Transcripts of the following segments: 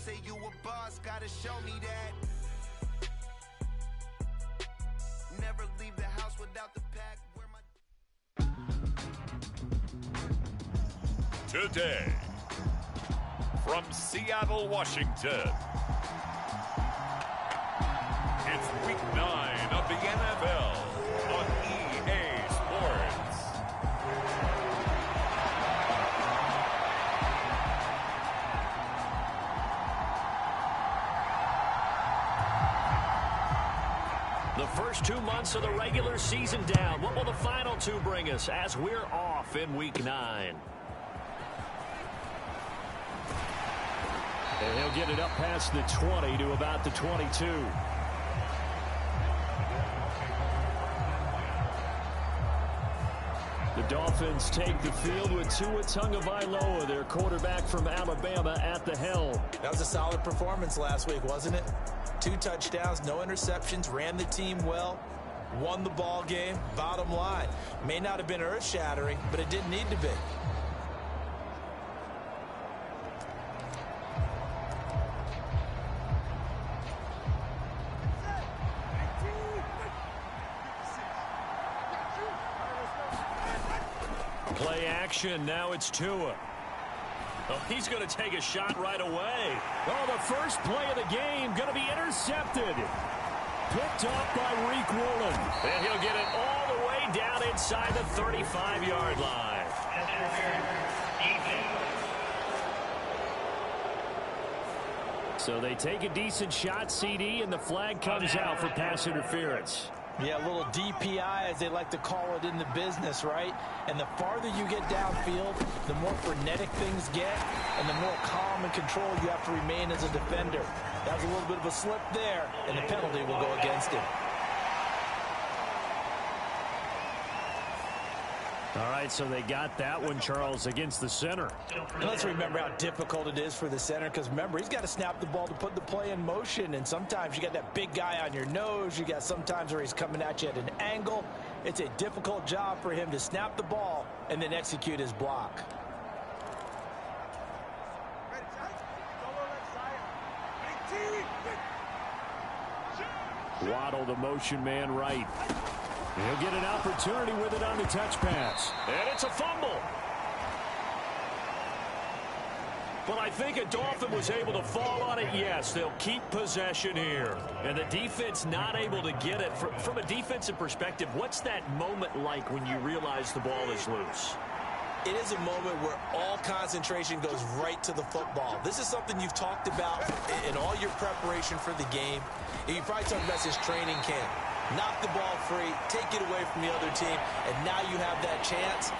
say you a boss, gotta show me that. Never leave the house without the pack. Where my Today, from Seattle, Washington, it's Week 9 of the NFL on EA Sports. The first 2 months of the regular season down. What will the final 2 bring us as we're off in Week 9? And he'll get it up past the 20 to about the 22. The Dolphins take the field with Tua Tagovailoa, their quarterback from Alabama, at the helm. That was a solid performance last week, wasn't it? 2 touchdowns, no interceptions, ran the team well, won the ball game. Bottom line, may not have been earth-shattering, but it didn't need to be. Play action, now it's Tua. Oh, he's going to take a shot right away. Oh, the first play of the game going to be intercepted. Picked off by Reek Woolen. And he'll get it all the way down inside the 35-yard line. So they take a decent shot, CD, and the flag comes out for pass interference. Yeah, a little DPI, as they like to call it in the business, right? And the farther you get downfield, the more frenetic things get, and the more calm and control you have to remain as a defender. That was a little bit of a slip there, and the penalty will go against him. All right, so they got that one, Charles, against the center. And let's remember how difficult it is for the center, because remember, he's got to snap the ball to put the play in motion, and sometimes you got that big guy on your nose. You got sometimes where he's coming at you at an angle. It's a difficult job for him to snap the ball and then execute his block. Waddle, the motion man, right. He'll get an opportunity with it on the touch pass. And it's a fumble. But I think a Dolphin was able to fall on it. Yes, they'll keep possession here. And the defense not able to get it. From a defensive perspective, what's that moment like when you realize the ball is loose? It is a moment where all concentration goes right to the football. This is something you've talked about in all your preparation for the game. You probably talked about this training camp. Knock the ball free, take it away from the other team, and now you have that chance.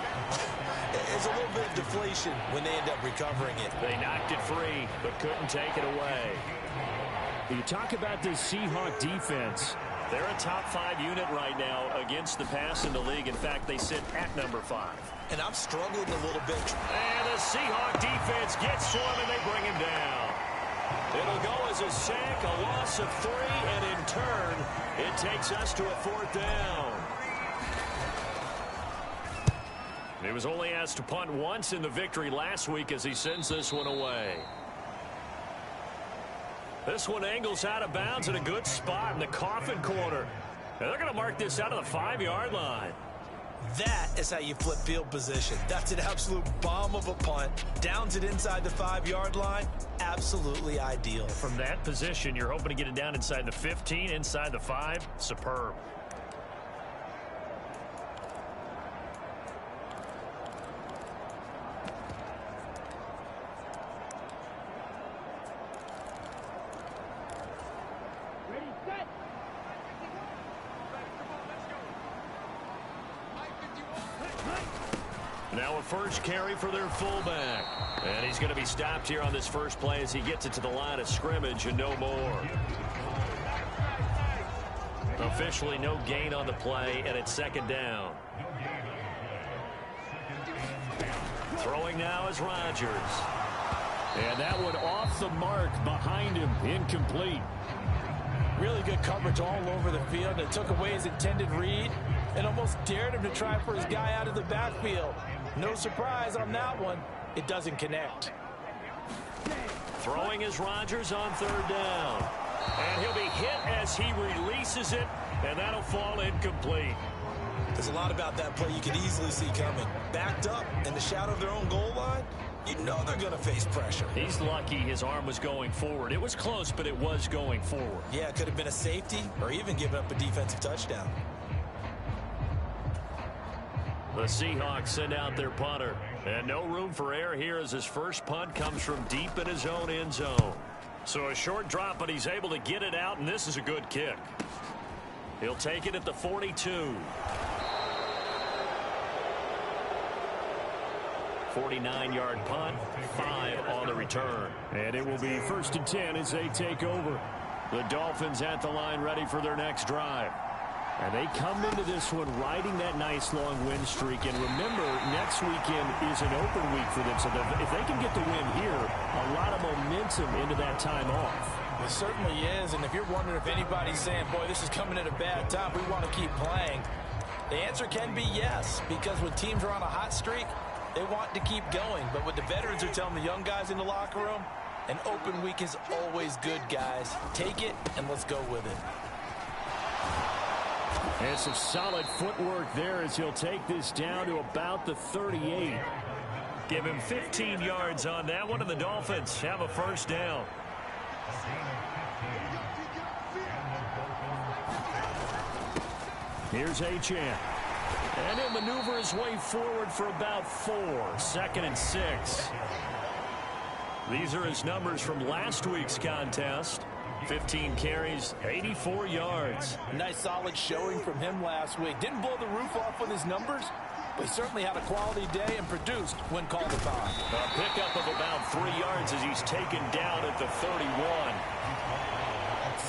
There's a little bit of deflation when they end up recovering it. They knocked it free, but couldn't take it away. You talk about this Seahawk defense. They're a top 5 unit right now against the pass in the league. In fact, they sit at number 5. And I'm struggling a little bit. And the Seahawk defense gets to him, and they bring him down. It'll go as a sack, a loss of 3, and in turn, it takes us to a 4th down. He was only asked to punt once in the victory last week as he sends this one away. This one angles out of bounds at a good spot in the coffin corner. And they're going to mark this out of the 5-yard line. That is how you flip field position. That's an absolute bomb of a punt. Downs it inside the 5-yard line. Absolutely ideal. From that position, you're hoping to get it down inside the 15, inside the 5. Superb. Now a first carry for their fullback. And he's going to be stopped here on this first play as he gets it to the line of scrimmage and no more. Officially no gain on the play, and it's 2nd down. Throwing now is Rodgers. And that one off the mark behind him, incomplete. Really good coverage all over the field. It took away his intended read and almost dared him to try for his guy out of the backfield. No surprise on that one. It doesn't connect. Throwing is Rodgers on third down. And he'll be hit as he releases it, and that'll fall incomplete. There's a lot about that play you could easily see coming. Backed up in the shadow of their own goal line, you know they're going to face pressure. He's lucky his arm was going forward. It was close, but it was going forward. Yeah, it could have been a safety or even given up a defensive touchdown. The Seahawks send out their punter. And no room for error here as his first punt comes from deep in his own end zone. So a short drop, but he's able to get it out, and this is a good kick. He'll take it at the 42. 49-yard punt, 5 on the return. And it will be 1st and 10 as they take over. The Dolphins at the line ready for their next drive. And they come into this one riding that nice long win streak. And remember, next weekend is an open week for them. So if they can get the win here, a lot of momentum into that time off. It certainly is. And if you're wondering if anybody's saying, boy, this is coming at a bad time, we want to keep playing, the answer can be yes. Because when teams are on a hot streak, they want to keep going. But what the veterans are telling the young guys in the locker room, an open week is always good, guys. Take it and let's go with it. And some solid footwork there as he'll take this down to about the 38. Give him 15 yards on that one, and the Dolphins have a first down. Here's Achane. And he'll maneuver his way forward for about 4. 2nd and 6. These are his numbers from last week's contest. 15 carries, 84 yards. Nice solid showing from him last week. Didn't blow the roof off with his numbers, but he certainly had a quality day and produced when called upon. A pickup of about 3 yards as he's taken down at the 31.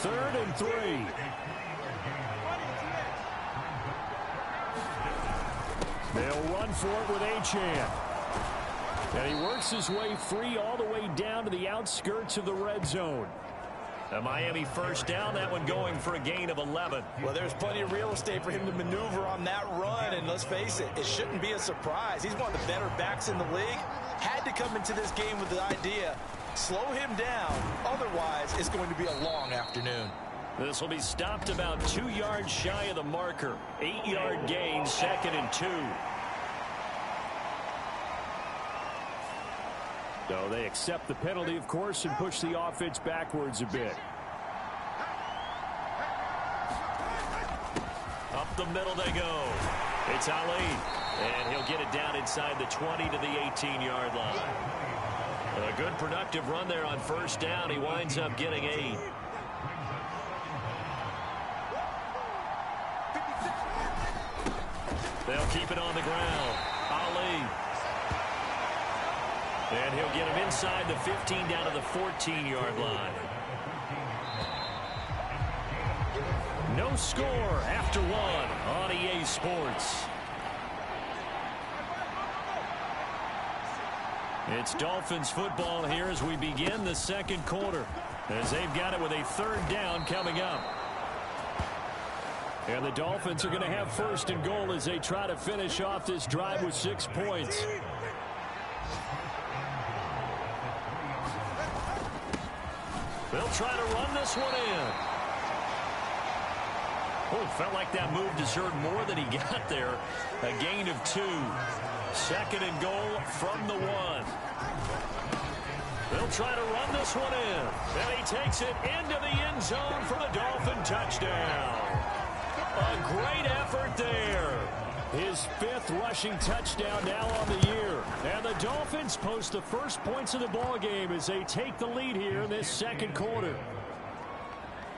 3rd and 3. They'll run for it with Achane. And he works his way free all the way down to the outskirts of the red zone. A Miami first down, that one going for a gain of 11. Well, there's plenty of real estate for him to maneuver on that run, and let's face it, it shouldn't be a surprise. He's one of the better backs in the league. Had to come into this game with the idea, slow him down, otherwise it's going to be a long afternoon. This will be stopped about 2 yards shy of the marker. 8-yard gain, 2nd and 2. So they accept the penalty, of course, and push the offense backwards a bit. Up the middle they go. It's Ali. And he'll get it down inside the 20 to the 18-yard line. A good productive run there on first down. He winds up getting 8. They'll keep it on the ground. Ali. And he'll get him inside the 15 down to the 14-yard line. No score after 1 on EA Sports. It's Dolphins football here as we begin the second quarter, as they've got it with a 3rd down coming up. And the Dolphins are going to have 1st and goal as they try to finish off this drive with 6 points. They'll try to run this one in. Oh, felt like that move deserved more than he got there. A gain of 2. 2nd and goal from the 1. They'll try to run this one in. And he takes it into the end zone for the Dolphin touchdown. A great effort there. His 5th rushing touchdown now on the year. And the Dolphins post the first points of the ball game as they take the lead here in this second quarter.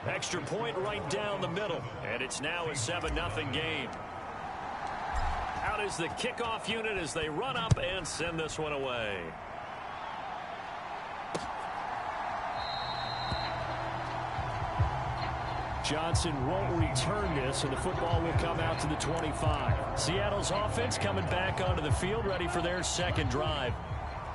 Extra point right down the middle. And it's now a 7-0 game. Out is the kickoff unit as they run up and send this one away. Johnson won't return this, and the football will come out to the 25. Seattle's offense coming back onto the field, ready for their second drive.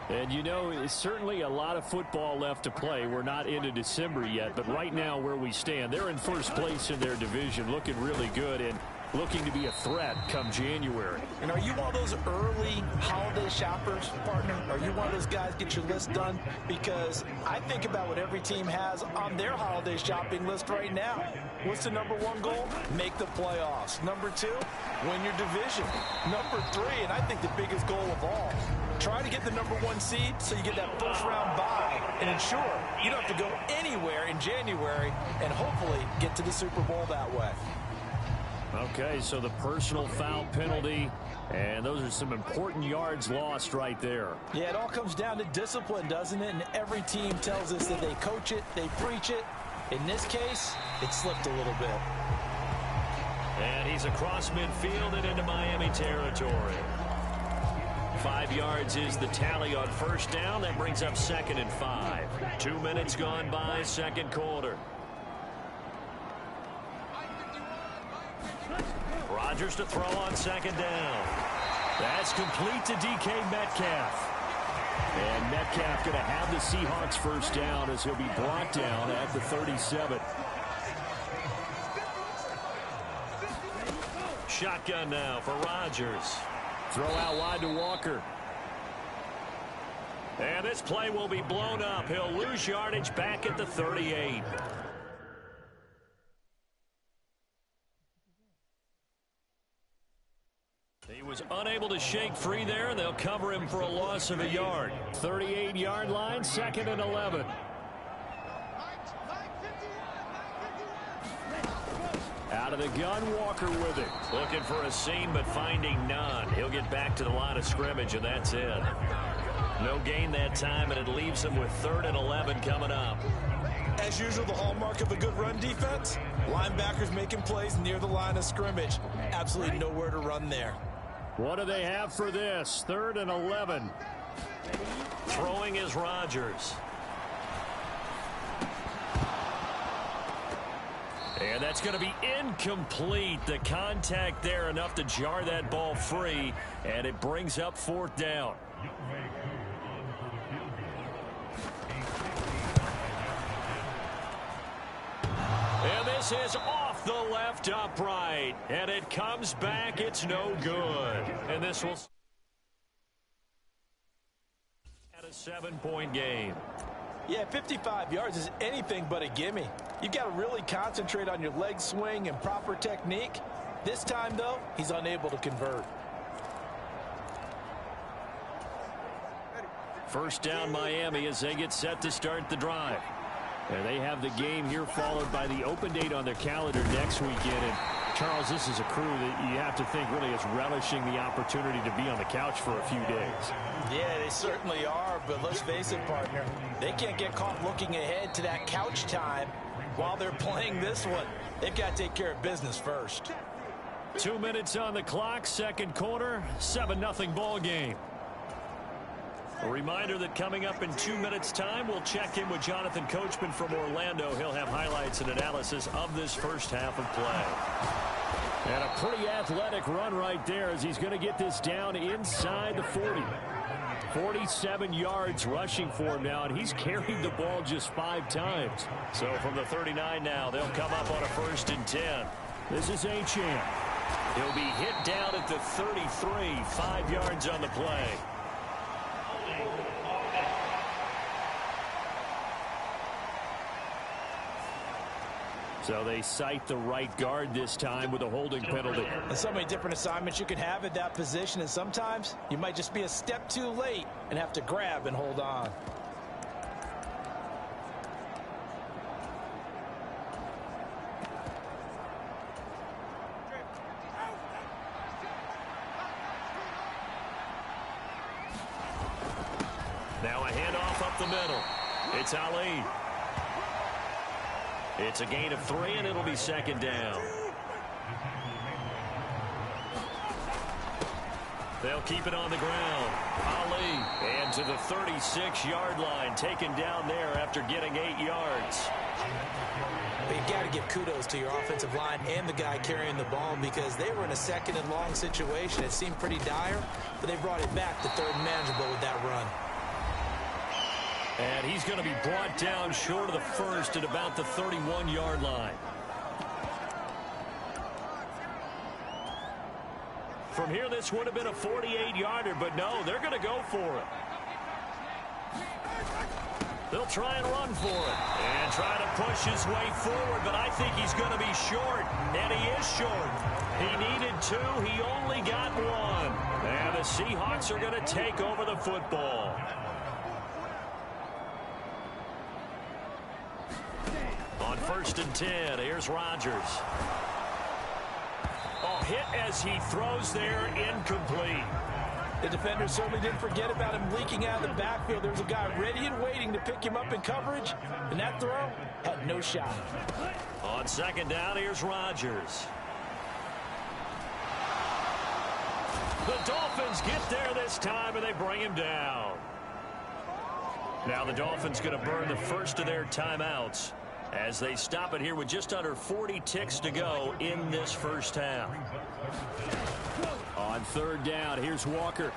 And, you know, it's certainly a lot of football left to play. We're not into December yet, but right now where we stand, they're in first place in their division, looking really good. And looking to be a threat come January. And are you one of those early holiday shoppers, partner? Are you one of those guys get your list done? Because I think about what every team has on their holiday shopping list right now. What's the number one goal? Make the playoffs. Number two, win your division. Number three, and I think the biggest goal of all, try to get the number one seed so you get that first round bye and ensure you don't have to go anywhere in January and hopefully get to the Super Bowl that way. Okay, so the personal foul penalty, and those are some important yards lost right there. Yeah, it all comes down to discipline, doesn't it? And every team tells us that they coach it, they preach it. In this case, it slipped a little bit. And he's across midfield and into Miami territory. 5 yards is the tally on first down. That brings up 2nd and 5. 2 minutes gone by, second quarter. Rodgers to throw on second down. That's complete to DK Metcalf. And Metcalf going to have the Seahawks first down as he'll be brought down at the 37. Shotgun now for Rodgers. Throw out wide to Walker. And this play will be blown up. He'll lose yardage back at the 38. He was unable to shake free there. They'll cover him for a loss of a yard. 38-yard line, 2nd and 11. Out of the gun, Walker with it. Looking for a seam, but finding none. He'll get back to the line of scrimmage, and that's it. No gain that time, and it leaves him with 3rd and 11 coming up. As usual, the hallmark of a good run defense, linebackers making plays near the line of scrimmage. Absolutely nowhere to run there. What do they have for this? 3rd and 11. Throwing is Rodgers. And that's going to be incomplete. The contact there enough to jar that ball free, and it brings up 4th down. And this is off the left upright, and it comes back. It's no good. And this will at a 7-point game. Yeah, 55 yards is anything but a gimme. You've got to really concentrate on your leg swing and proper technique. This time, though, he's unable to convert. First down, Miami, as they get set to start the drive. And they have the game here followed by the open date on their calendar next weekend. And Charles, this is a crew that you have to think really is relishing the opportunity to be on the couch for a few days. Yeah, they certainly are, but let's face it, partner. They can't get caught looking ahead to that couch time while they're playing this one. They've got to take care of business first. 2 minutes on the clock, second quarter, 7-0 ball game. A reminder that coming up in 2 minutes' time, we'll check in with Jonathan Coachman from Orlando. He'll have highlights and analysis of this first half of play. And a pretty athletic run right there as he's going to get this down inside the 40. 47 yards rushing for him now, and he's carried the ball just 5 times. So from the 39 now, they'll come up on a 1st and 10. This is Achane. He'll be hit down at the 33, 5 yards on the play. So they cite the right guard this time with a holding penalty. And so many different assignments you can have at that position, and sometimes you might just be a step too late and have to grab and hold on. Now a handoff up the middle. It's Ali. It's a gain of 3, and it'll be 2nd down. They'll keep it on the ground. Ali, and to the 36-yard line, taken down there after getting 8 yards. But you got to give kudos to your offensive line and the guy carrying the ball because they were in a 2nd and long situation. It seemed pretty dire, but they brought it back to 3rd and manageable with that run. And he's going to be brought down short of the 1st at about the 31-yard line. From here, this would have been a 48-yarder, but no, they're going to go for it. They'll try and run for it and try to push his way forward, but I think he's going to be short, and he is short. He needed 2. He only got 1. And the Seahawks are going to take over the football. On 1st and 10, here's Rodgers. Oh, hit as he throws there, incomplete. The defender certainly didn't forget about him leaking out of the backfield. There's a guy ready and waiting to pick him up in coverage, and that throw had no shot. On 2nd down, here's Rodgers. The Dolphins get there this time, and they bring him down. Now the Dolphins going to burn the first of their timeouts as they stop it here with just under 40 ticks to go in this first half. On 3rd down, here's Walker.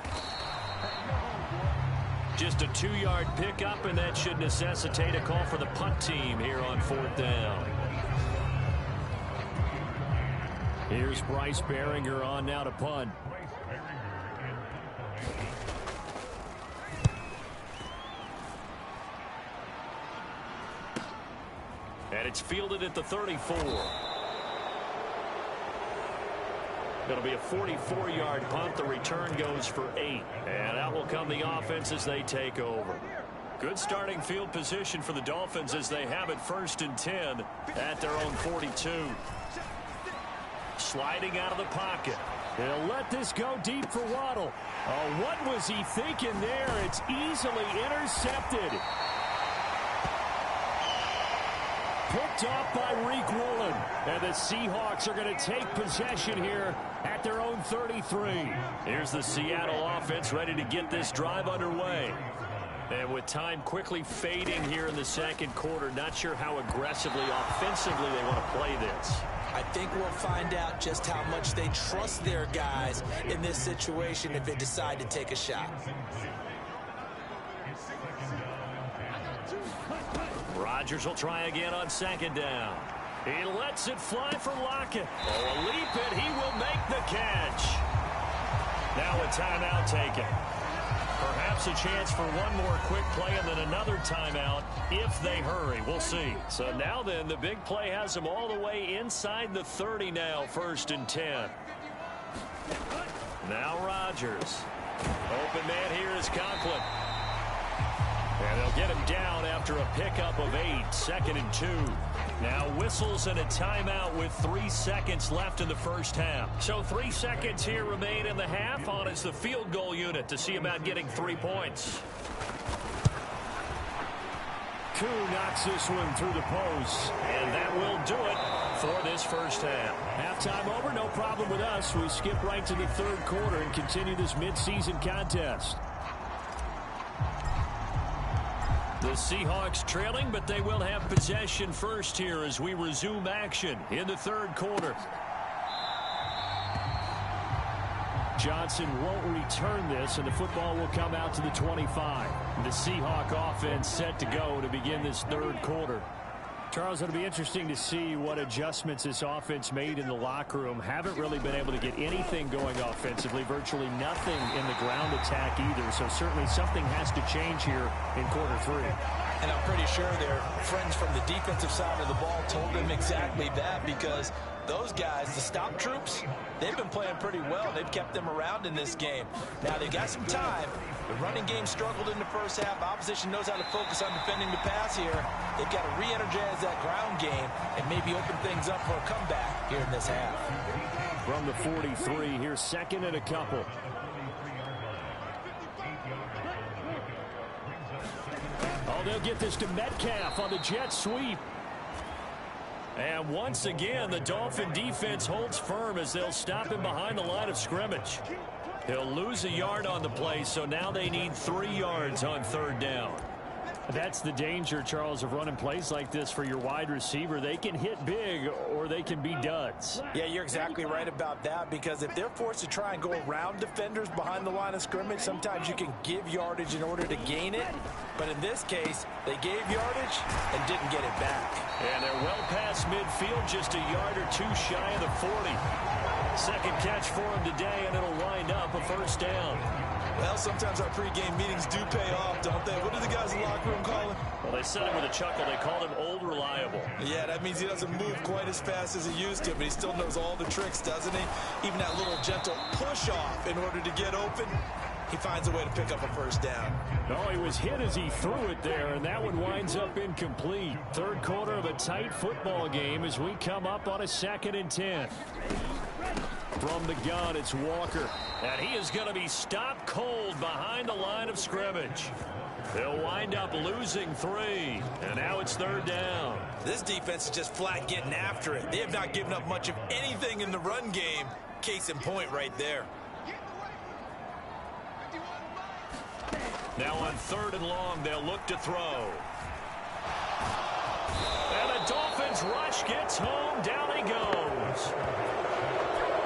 Just a 2-yard pickup, and that should necessitate a call for the punt team here on 4th down. Here's Bryce Behringer on now to punt. And it's fielded at the 34. It'll be a 44-yard punt. The return goes for 8. And out will come the offense as they take over. Good starting field position for the Dolphins as they have it 1st and 10 at their own 42. Sliding out of the pocket. They'll let this go deep for Waddle. Oh, what was he thinking there? It's easily intercepted. Picked off by Reek Woolen. And the Seahawks are going to take possession here at their own 33. Here's the Seattle offense ready to get this drive underway. And with time quickly fading here in the 2nd quarter, not sure how aggressively, offensively they want to play this. I think we'll find out just how much they trust their guys in this situation if they decide to take a shot. Rodgers will try again on 2nd down. He lets it fly for Lockett. Oh, a leap it. He will make the catch. Now a timeout taken. Perhaps a chance for one more quick play and then another timeout if they hurry. We'll see. So now then, the big play has them all the way inside the 30 now, 1st and 10. Now Rodgers. Open man here is Conklin. And they'll get him down after a pickup of 8, 2nd and 2. Now whistles and a timeout with 3 seconds left in the first half. So 3 seconds here remain in the half. On is the field goal unit to see about getting 3 points. Koo knocks this one through the post. And that will do it for this first half. Halftime over, no problem with us. We skip right to the 3rd quarter and continue this midseason contest. The Seahawks trailing, but they will have possession first here as we resume action in the 3rd quarter. Johnson won't return this, and the football will come out to the 25. The Seahawk offense set to go to begin this 3rd quarter. Charles, it'll be interesting to see what adjustments this offense made in the locker room. Haven't really been able to get anything going offensively, virtually nothing in the ground attack either. So certainly something has to change here in quarter 3. And I'm pretty sure their friends from the defensive side of the ball told them exactly that, because those guys, the stop troops, they've been playing pretty well. They've kept them around in this game. Now they've got some time. The running game struggled in the first half. Opposition knows how to focus on defending the pass here. They've got to re-energize that ground game and maybe open things up for a comeback here in this half. From the 43, here's 2nd and a couple. Oh, they'll get this to Metcalf on the jet sweep. And once again, the Dolphin defense holds firm as they'll stop him behind the line of scrimmage. He'll lose a yard on the play, so now they need 3 yards on 3rd down. That's the danger, Charles, of running plays like this for your wide receiver. They can hit big or they can be duds. Yeah, you're exactly right about that, because if they're forced to try and go around defenders behind the line of scrimmage, sometimes you can give yardage in order to gain it. But in this case, they gave yardage and didn't get it back. And they're well past midfield, just a yard or two shy of the 40. Second catch for him today, and it'll wind up a first down. Well, sometimes our pregame meetings do pay off, don't they? What do the guys in the locker room call him? Well, they said it with a chuckle. They called him Old Reliable. Yeah, that means he doesn't move quite as fast as he used to, but he still knows all the tricks, doesn't he? Even that little gentle push-off in order to get open. He finds a way to pick up a first down. Oh, he was hit as he threw it there, and that one winds up incomplete. Third quarter of a tight football game as we come up on a 2nd and 10. From the gun, it's Walker. And he is going to be stopped cold behind the line of scrimmage. They'll wind up losing 3. And now it's 3rd down. This defense is just flat getting after it. They have not given up much of anything in the run game. Case in point right there. Now on 3rd and long, they'll look to throw. And the Dolphins rush gets home. Down he goes.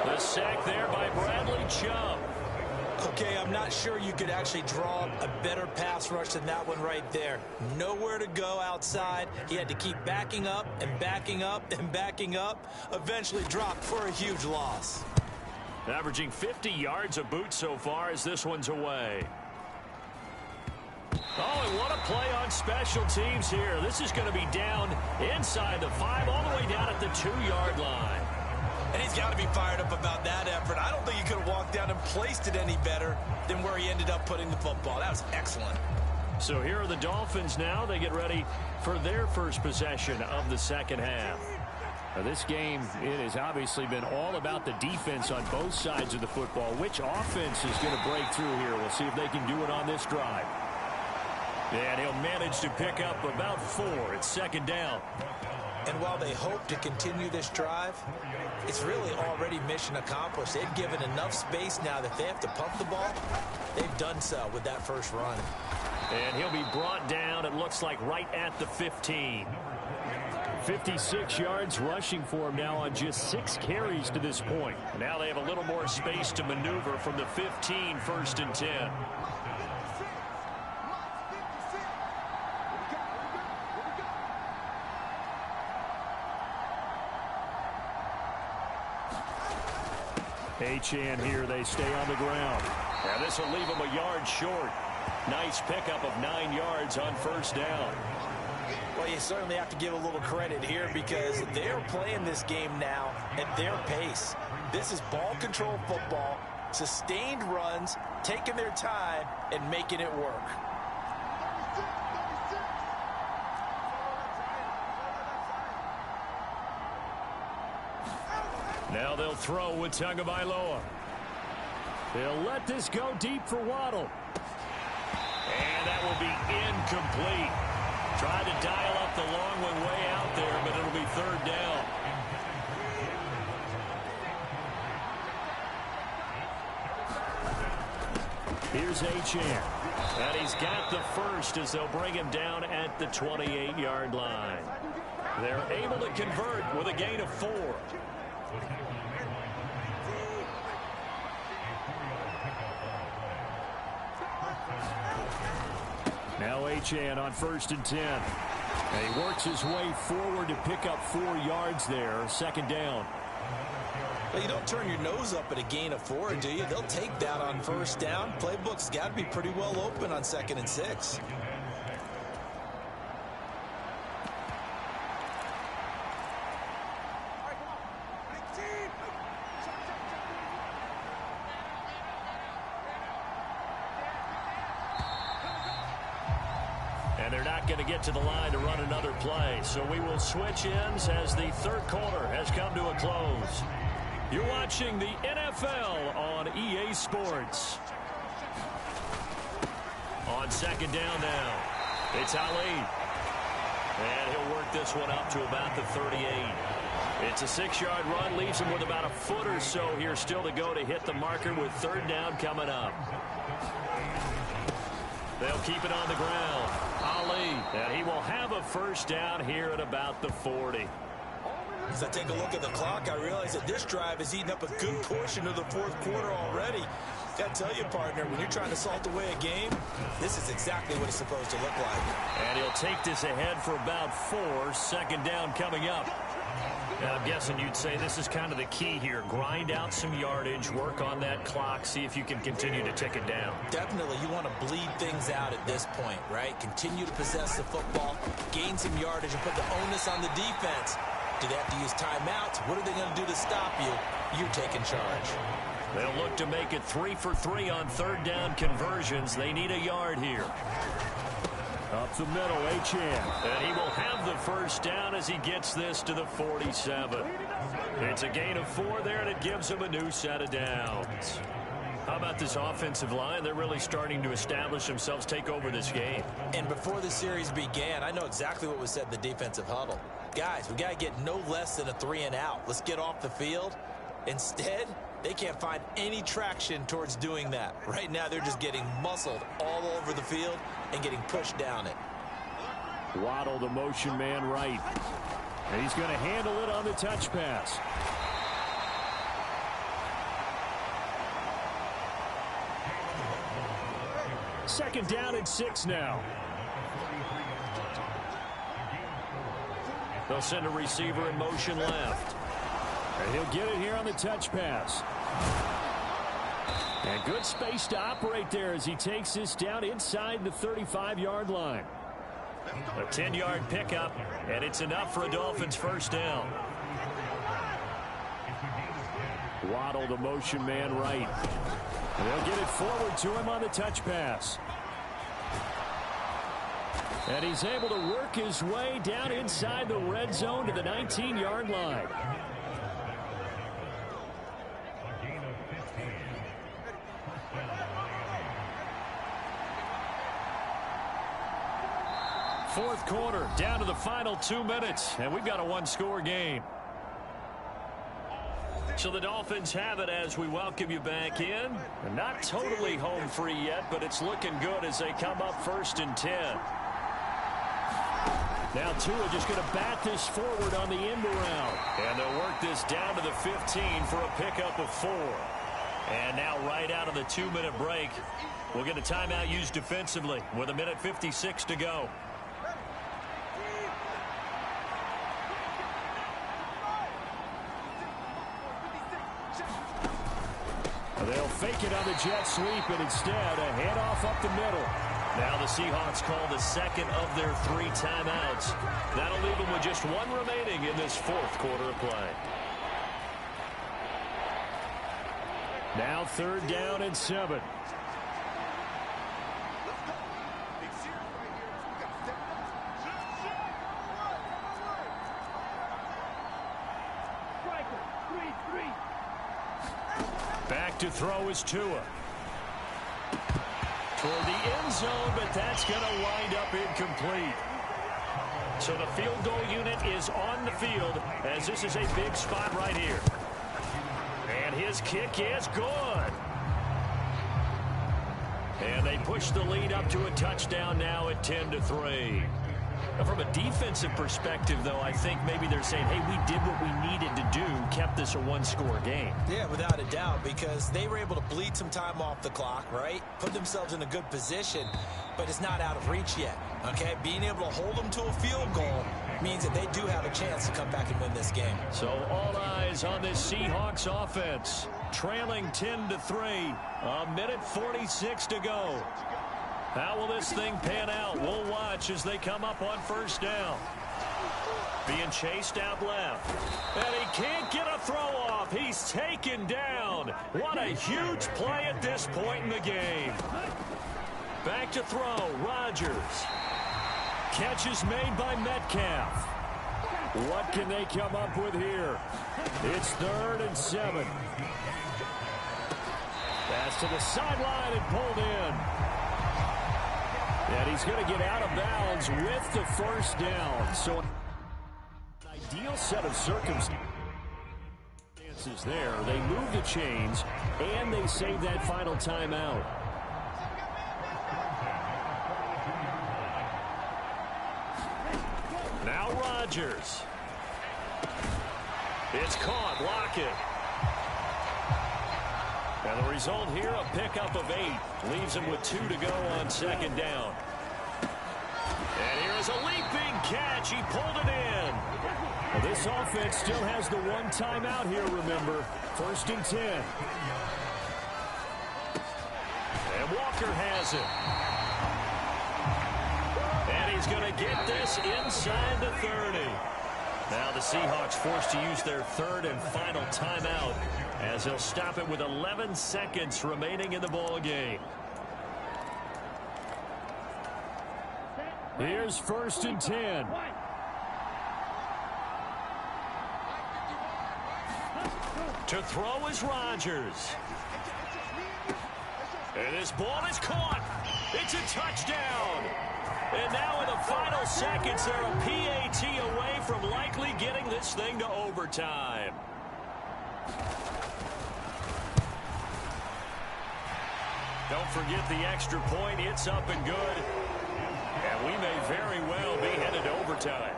The sack there by Bradley Chubb. Okay, I'm not sure you could actually draw a better pass rush than that one right there. Nowhere to go outside. He had to keep backing up and backing up and backing up. Eventually dropped for a huge loss. Averaging 50 yards a boot so far as this one's away. Oh, and what a play on special teams here. This is going to be down inside the 5, all the way down at the 2-yard line. And he's got to be fired up about that effort. I don't think he could have walked down and placed it any better than where he ended up putting the football. That was excellent. So here are the Dolphins now. They get ready for their first possession of the second half. Now, this game, it has obviously been all about the defense on both sides of the football. Which offense is going to break through here? We'll see if they can do it on this drive. And he'll manage to pick up about 4. It's 2nd down. And while they hope to continue this drive, it's really already mission accomplished. They've given enough space now that they have to pump the ball. They've done so with that first run. And he'll be brought down, it looks like, right at the 15. 56 yards rushing for him now on just 6 carries to this point. Now they have a little more space to maneuver from the 15, 1st and 10. Achane here, they stay on the ground. And this will leave them a yard short. Nice pickup of 9 yards on 1st down. Well, you certainly have to give a little credit here because they're playing this game now at their pace. This is ball control football, sustained runs, taking their time, and making it work. Now they'll throw with Tagovailoa. They'll let this go deep for Waddle. And that will be incomplete. Tried to dial up the long one way out there, but it'll be 3rd down. Here's Achane. And he's got the first as they'll bring him down at the 28-yard line. They're able to convert with a gain of 4. Now Achane on 1st and 10. And he works his way forward to pick up 4 yards there. 2nd down. Well, you don't turn your nose up at a gain of 4, do you? They'll take that on 1st down. Playbook's got to be pretty well open on 2nd and 6. And they're not going to get to the line to run another play. So we will switch ends as the 3rd quarter has come to a close. You're watching the NFL on EA Sports. On 2nd down now, it's Ali. And he'll work this one up to about the 38. It's a 6-yard run, leaves him with about a foot or so here still to go to hit the marker with 3rd down coming up. They'll keep it on the ground. Ali, and he will have a 1st down here at about the 40. As I take a look at the clock, I realize that this drive has eaten up a good portion of the fourth quarter already. Got to tell you, partner, when you're trying to salt away a game, this is exactly what it's supposed to look like. And he'll take this ahead for about 4. Second down coming up. Now, I'm guessing you'd say this is kind of the key here. Grind out some yardage, work on that clock, see if you can continue to tick it down. Definitely, you want to bleed things out at this point, right? Continue to possess the football, gain some yardage, and put the onus on the defense. Do they have to use timeouts? What are they going to do to stop you? You're taking charge. They'll look to make it 3 for 3 on third down conversions. They need a yard here. Up the middle, Achane. And he will have the first down as he gets this to the 47. It's a gain of 4 there, and it gives him a new set of downs. How about this offensive line? They're really starting to establish themselves, take over this game. And before the series began, I know exactly what was said in the defensive huddle. Guys, we got to get no less than a 3-and-out. Let's get off the field. Instead, they can't find any traction towards doing that. Right now, they're just getting muscled all over the field and getting pushed down it. Waddle, the motion man right. And he's going to handle it on the touch pass. Second down and 6 now. They'll send a receiver in motion left. And he'll get it here on the touch pass. And good space to operate there as he takes this down inside the 35-yard line. A 10-yard pickup, and it's enough for a Dolphins first down. Waddle, the motion man right. And they'll get it forward to him on the touch pass. And he's able to work his way down inside the red zone to the 19-yard line. Fourth quarter, down to the final 2 minutes, and we've got a one-score game. So the Dolphins have it as we welcome you back in. Not totally home free yet, but it's looking good as they come up 1st and 10. Now Tua just going to bat this forward on the end around. And they'll work this down to the 15 for a pickup of 4. And now right out of the 2-minute break, we'll get a timeout used defensively with 1:56 to go. They'll fake it on the jet sweep, and instead a handoff up the middle. Now the Seahawks call the second of their 3 timeouts. That'll leave them with just 1 remaining in this fourth quarter of play. Now 3rd down and 7. Back to throw is Tua. Toward the end zone, but that's going to wind up incomplete. So the field goal unit is on the field as this is a big spot right here. And his kick is good. And they push the lead up to a touchdown now at 10-3. Now from a defensive perspective, though, I think maybe they're saying, hey, we did what we needed to do, kept this a 1-score game. Yeah, without a doubt, because they were able to bleed some time off the clock, right? Put themselves in a good position, but it's not out of reach yet, okay? Being able to hold them to a field goal means that they do have a chance to come back and win this game. So all eyes on this Seahawks offense. Trailing 10-3, 1:46 to go. How will this thing pan out? We'll watch as they come up on 1st down. Being chased out left. And he can't get a throw off. He's taken down. What a huge play at this point in the game. Back to throw. Rodgers. Catch is made by Metcalf. What can they come up with here? It's 3rd and 7. Pass to the sideline and pulled in. And he's going to get out of bounds with the 1st down. So an ideal set of circumstances there. They move the chains, and they save that final timeout. Now Rodgers. It's caught. Lockett. And the result here, a pickup of 8. Leaves him with 2 to go on second down. And here is a leaping catch. He pulled it in. Well, this offense still has the one timeout here, remember. 1st and 10. And Walker has it. And he's going to get this inside the 30. Now the Seahawks forced to use their 3rd and final timeout as they'll stop it with 11 seconds remaining in the ball game. Here's 1st and 10. To throw is Rodgers. And this ball is caught. It's a touchdown. And now in the final seconds, they're a PAT away from likely getting this thing to overtime. Don't forget the extra point. It's up and good. And we may very well be headed to overtime.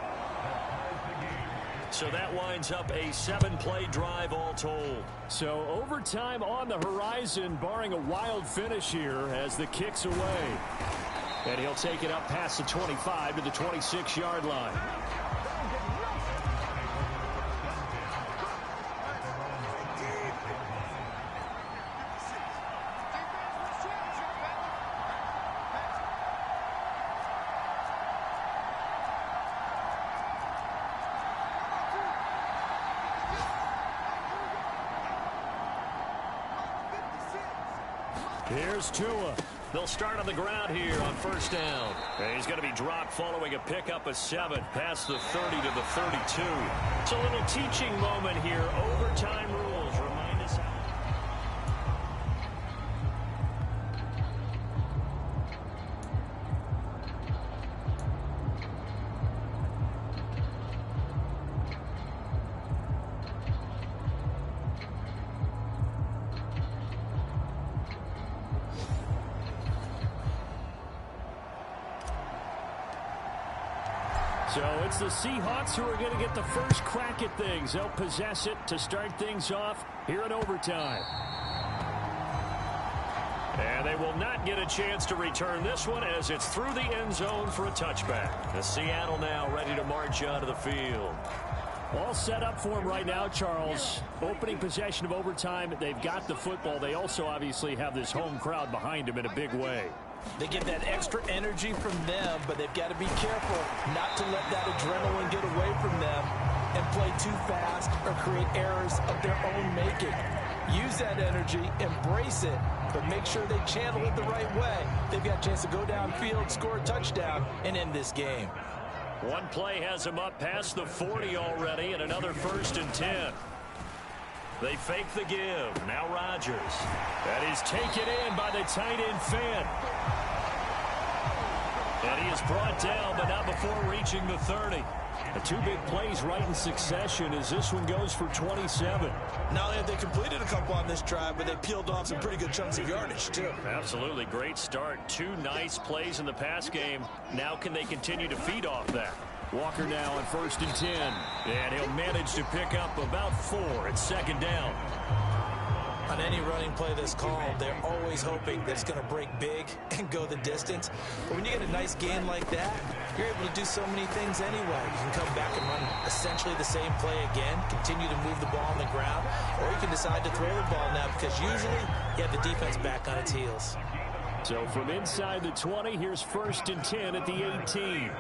So that winds up a 7-play drive all told. So overtime on the horizon, barring a wild finish here as the kick's away. And he'll take it up past the 25 to the 26-yard line. Here's Tua. They'll start on the ground here on 1st down. And he's going to be dropped following a pickup of 7 past the 30 to the 32. It's a little teaching moment here. Overtime rules remind us. So it's the Seahawks who are going to get the first crack at things. They'll possess it to start things off here in overtime. And they will not get a chance to return this one as it's through the end zone for a touchback. The Seattle now ready to march onto the field. All set up for him right now, Charles. Opening possession of overtime. They've got the football. They also obviously have this home crowd behind them in a big way. They get that extra energy from them, but they've got to be careful not to let that adrenaline get away from them and play too fast or create errors of their own making. Use that energy, embrace it, but make sure they channel it the right way. They've got a chance to go downfield, score a touchdown, and end this game. One play has them up past the 40 already, and another 1st and 10. They fake the give. Now Rodgers. That is taken in by the tight end Fant. And he is brought down, but not before reaching the 30. The 2 big plays right in succession as this one goes for 27. Not only have they completed a couple on this drive, but they peeled off some pretty good chunks of yardage, too. Absolutely. Great start. 2 nice plays in the pass game. Now can they continue to feed off that? Walker now on 1st and 10. And he'll manage to pick up about 4 at 2nd down. On any running play that's called, they're always hoping that it's going to break big and go the distance. But when you get a nice gain like that, you're able to do so many things anyway. You can come back and run essentially the same play again, continue to move the ball on the ground, or you can decide to throw the ball now because usually you have the defense back on its heels. So from inside the 20, here's 1st and 10 at the 18.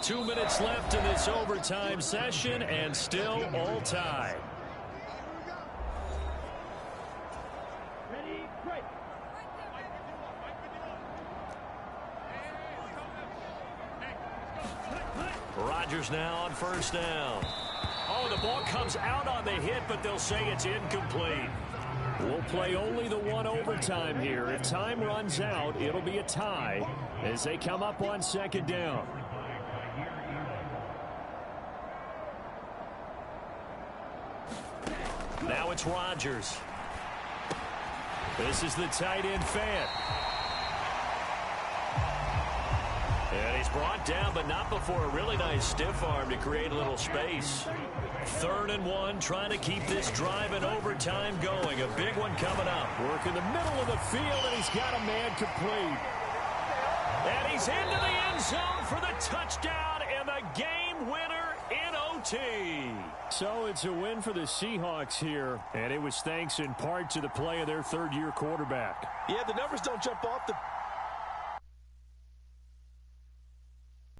2 minutes left in this overtime session, and still all tied. Rodgers now on 1st down. Oh, the ball comes out on the hit, but they'll say it's incomplete. We'll play only the 1 overtime here. If time runs out, it'll be a tie as they come up on 2nd down. Now it's Rodgers. This is the tight end Fant. And he's He's brought down, but not before a really nice stiff arm to create a little space. 3rd and 1, trying to keep this drive in overtime going. A big one coming up. Work in the middle of the field, and he's got a man complete. And he's into the end zone for the touchdown and the game winner in OT. So it's a win for the Seahawks here, and it was thanks in part to the play of their third-year quarterback. Yeah, the numbers don't jump off the